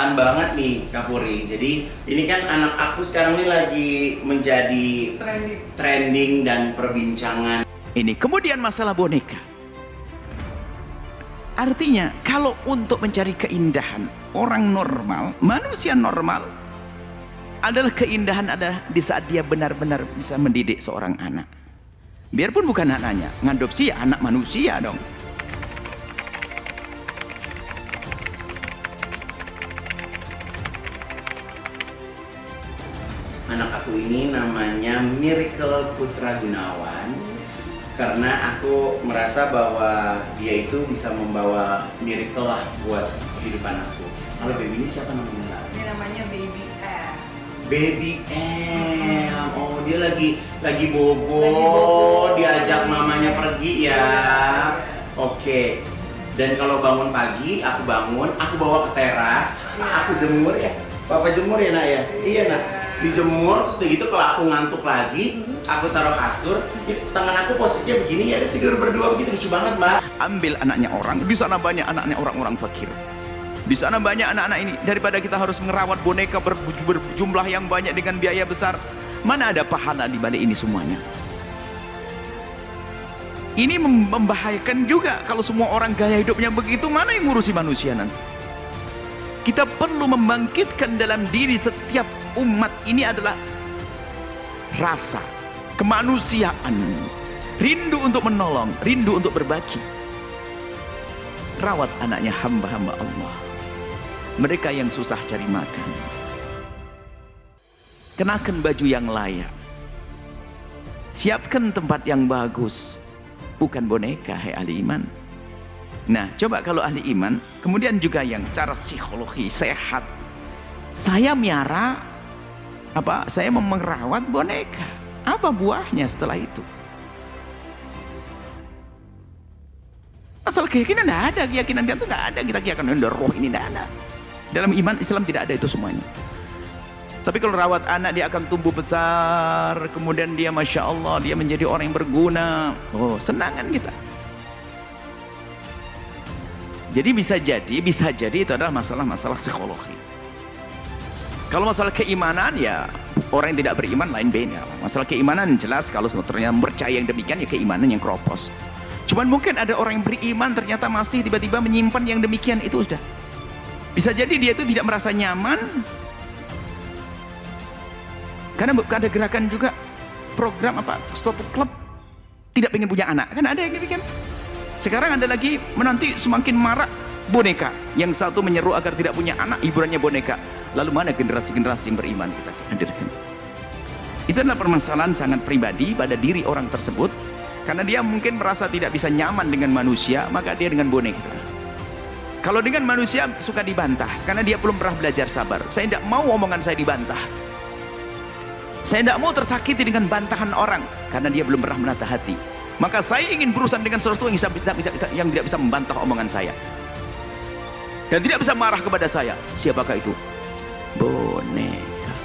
kenyataan banget nih Kak Puri. Jadi ini kan anak aku sekarang ini lagi menjadi trending dan perbincangan. Ini kemudian masalah boneka. Artinya kalau untuk mencari keindahan, orang normal, manusia normal adalah keindahan adalah di saat dia benar-benar bisa mendidik seorang anak. Biarpun bukan anaknya, ngadopsi ya anak manusia dong. Anak aku ini namanya Miracle Putra Gunawan, karena aku merasa bahwa dia itu bisa membawa miracle lah buat kehidupan aku. Kalau baby ini siapa namanya? Ini namanya Baby M. Baby M. Oh, dia lagi bobo, diajak mamanya pergi ya. Oke. Dan kalau bangun pagi, aku bawa ke teras, aku jemur ya. Papa jemur ya nak ya? Iya nak. Dijemur, terus udah gitu kalau aku ngantuk lagi, aku taruh kasur, tangan aku posisinya begini ya, dia tidur berdua begitu, lucu banget mbak. Ambil anaknya orang, di sana banyak anaknya orang-orang fakir. Di sana banyak anak-anak ini, daripada kita harus merawat boneka berjumlah yang banyak dengan biaya besar, mana ada pahala di balik ini semuanya. Ini membahayakan juga kalau semua orang gaya hidupnya begitu, mana yang ngurusi manusia nanti? Kita perlu membangkitkan dalam diri setiap umat ini adalah rasa kemanusiaan, rindu untuk menolong, rindu untuk berbagi. Rawat anaknya hamba-hamba Allah, mereka yang susah cari makan. Kenakan baju yang layak, siapkan tempat yang bagus, bukan boneka, hai ahli iman. Nah, coba kalau ahli iman, kemudian juga yang secara psikologi sehat, saya miara saya merawat boneka. Apa buahnya setelah itu? Asal keyakinan tidak ada, keyakinan itu nggak ada. Kita keyakinan ada roh ini tidak ada. Dalam iman Islam tidak ada itu semuanya. Tapi kalau rawat anak, dia akan tumbuh besar, kemudian dia masya Allah, dia menjadi orang yang berguna. Oh, senangan kita. Jadi bisa jadi itu adalah masalah psikologi. Kalau masalah keimanan ya orang yang tidak beriman lain beda. Masalah keimanan jelas kalau sebetulnya percaya yang demikian ya keimanan yang kropos. Cuman mungkin ada orang yang beriman ternyata masih tiba-tiba menyimpan yang demikian, itu sudah. Bisa jadi dia itu tidak merasa nyaman. Karena ada gerakan juga program stop club tidak pengen punya anak. Kan ada yang demikian. Sekarang ada lagi menanti semakin marak boneka. Yang satu menyeru agar tidak punya anak, hiburannya boneka. Lalu mana generasi-generasi yang beriman kita hadirkan? Itu adalah permasalahan sangat pribadi pada diri orang tersebut. Karena dia mungkin merasa tidak bisa nyaman dengan manusia, maka dia dengan boneka. Kalau dengan manusia suka dibantah, karena dia belum pernah belajar sabar. Saya tidak mau omongan saya dibantah. Saya tidak mau tersakiti dengan bantahan orang, karena dia belum pernah menata hati. Maka saya ingin berurusan dengan sesuatu yang tidak bisa membantah omongan saya dan tidak bisa marah kepada saya. Siapakah itu? Boneka.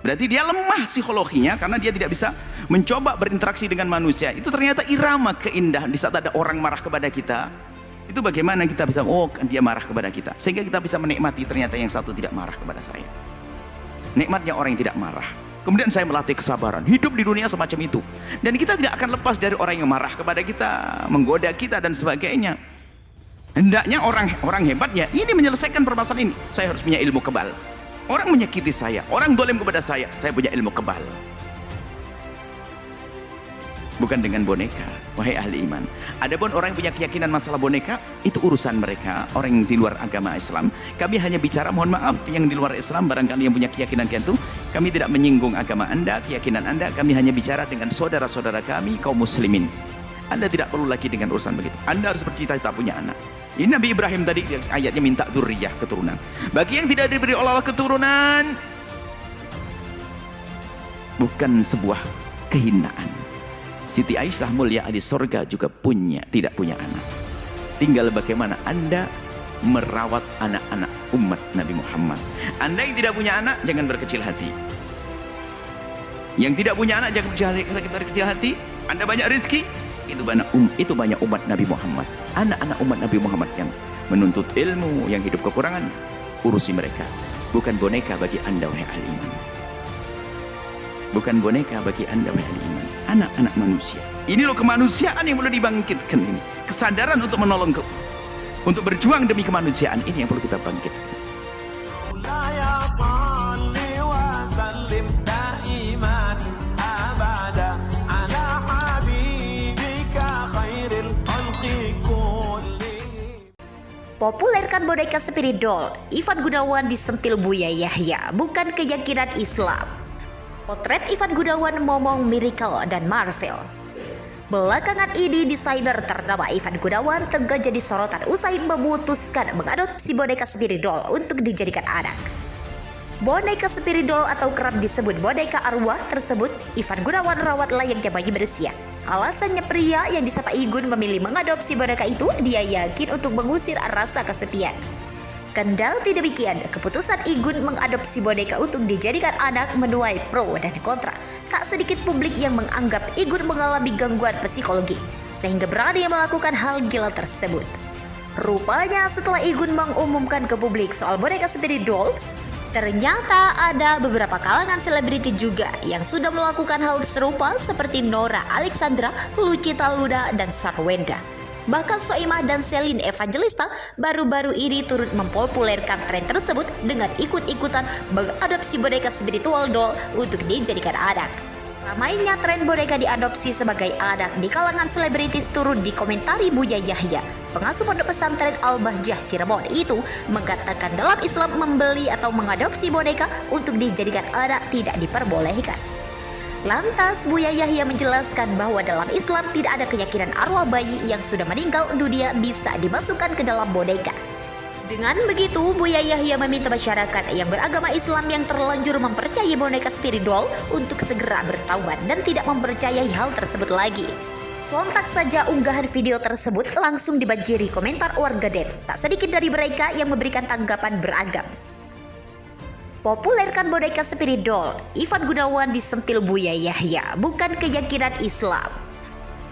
Berarti dia lemah psikologinya karena dia tidak bisa mencoba berinteraksi dengan manusia. Itu ternyata irama keindahan. Di saat ada orang marah kepada kita, itu bagaimana kita bisa, oh dia marah kepada kita, sehingga kita bisa menikmati ternyata yang satu tidak marah kepada saya. Nikmatnya orang yang tidak marah. Kemudian saya melatih kesabaran, hidup di dunia semacam itu. Dan kita tidak akan lepas dari orang yang marah kepada kita, menggoda kita dan sebagainya. Hendaknya orang hebatnya ini menyelesaikan permasalahan ini. Saya harus punya ilmu kebal. Orang menyakiti saya, orang dolim kepada saya punya ilmu kebal. Bukan dengan boneka, wahai ahli iman. Adapun orang yang punya keyakinan masalah boneka, itu urusan mereka, orang yang di luar agama Islam. Kami hanya bicara, mohon maaf, yang di luar Islam, barangkali yang punya keyakinan itu, kami tidak menyinggung agama Anda, keyakinan Anda, kami hanya bicara dengan saudara-saudara kami, kaum muslimin. Anda tidak perlu lagi dengan urusan begitu. Anda harus bercita-cita punya anak. Ini Nabi Ibrahim tadi, ayatnya minta dzurriyyah, keturunan. Bagi yang tidak diberi Allah keturunan, bukan sebuah kehinaan. Siti Aisyah mulia ahli surga juga tidak punya anak. Tinggal bagaimana Anda merawat anak-anak umat Nabi Muhammad. Anda yang tidak punya anak, jangan berkecil hati. Yang tidak punya anak, jangan berkecil hati. Anda banyak rezeki, itu banyak umat Nabi Muhammad. Anak-anak umat Nabi Muhammad yang menuntut ilmu, yang hidup kekurangan, urusi mereka. Bukan boneka bagi Anda, wahai ahli iman. Bukan boneka bagi Anda, wahai ahli iman. Anak-anak manusia. Ini loh kemanusiaan yang perlu dibangkitkan ini. Kesadaran untuk menolong, untuk berjuang demi kemanusiaan ini yang perlu kita bangkitkan. Populerkan boneka spiridol, Ivan Gunawan disentil Buya Yahya, bukan keyakinan Islam. Potret Ivan Gunawan momong Miracle dan Marvel. Belakangan ini desainer ternama Ivan Gunawan tengah jadi sorotan usai memutuskan mengadopsi boneka spiridol untuk dijadikan anak. Boneka spiridol atau kerap disebut boneka arwah tersebut Ivan Gunawan rawat layaknya bayi berusia. Alasannya pria yang disapa Igun memilih mengadopsi boneka itu dia yakin untuk mengusir rasa kesepian. Kendati demikian, keputusan Igun mengadopsi boneka untuk dijadikan anak menuai pro dan kontra. Tak sedikit publik yang menganggap Igun mengalami gangguan psikologi, sehingga berani melakukan hal gila tersebut. Rupanya setelah Igun mengumumkan ke publik soal boneka spiridol, ternyata ada beberapa kalangan selebriti juga yang sudah melakukan hal serupa seperti Nora Alexandra, Lucita Luna, dan Sarwenda. Bahkan Soimah dan Celine Evangelista baru-baru ini turut mempopulerkan tren tersebut dengan ikut-ikutan mengadopsi boneka spiritual doll untuk dijadikan anak. Ramainya tren boneka diadopsi sebagai anak di kalangan selebritis turut dikomentari Buya Yahya. Pengasuh pondok pesantren Al-Bahjah Cirebon itu mengatakan dalam Islam membeli atau mengadopsi boneka untuk dijadikan anak tidak diperbolehkan. Lantas Buya Yahya menjelaskan bahwa dalam Islam tidak ada keyakinan arwah bayi yang sudah meninggal dunia bisa dimasukkan ke dalam boneka. Dengan begitu, Buya Yahya meminta masyarakat yang beragama Islam yang terlanjur mempercayai boneka spiridol untuk segera bertaubat dan tidak mempercayai hal tersebut lagi. Sontak saja unggahan video tersebut langsung dibanjiri komentar warganet. Tak sedikit dari mereka yang memberikan tanggapan beragam. Populerkan boneka spiridol, Ivan Gunawan disentil Buya Yahya, bukan keyakinan Islam.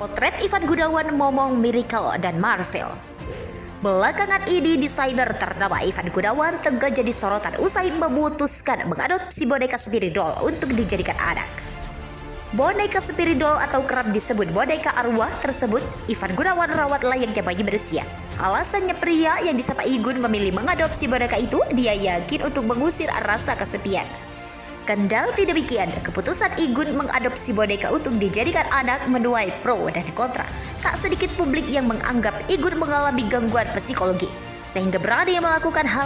Potret Ivan Gunawan momong Miracle dan Marvel. Belakangan ini desainer ternama Ivan Gunawan tengah jadi sorotan usai memutuskan mengadopsi boneka spiridol untuk dijadikan anak. Boneka spiridol atau kerap disebut boneka arwah tersebut Ivan Gunawan rawat layaknya bayi berusia. Alasannya pria yang disapa Igun memilih mengadopsi boneka itu dia yakin untuk mengusir rasa kesepian. Kendati demikian, keputusan Igun mengadopsi boneka untuk dijadikan anak menuai pro dan kontra. Tak sedikit publik yang menganggap Igun mengalami gangguan psikologi, sehingga berani melakukan hal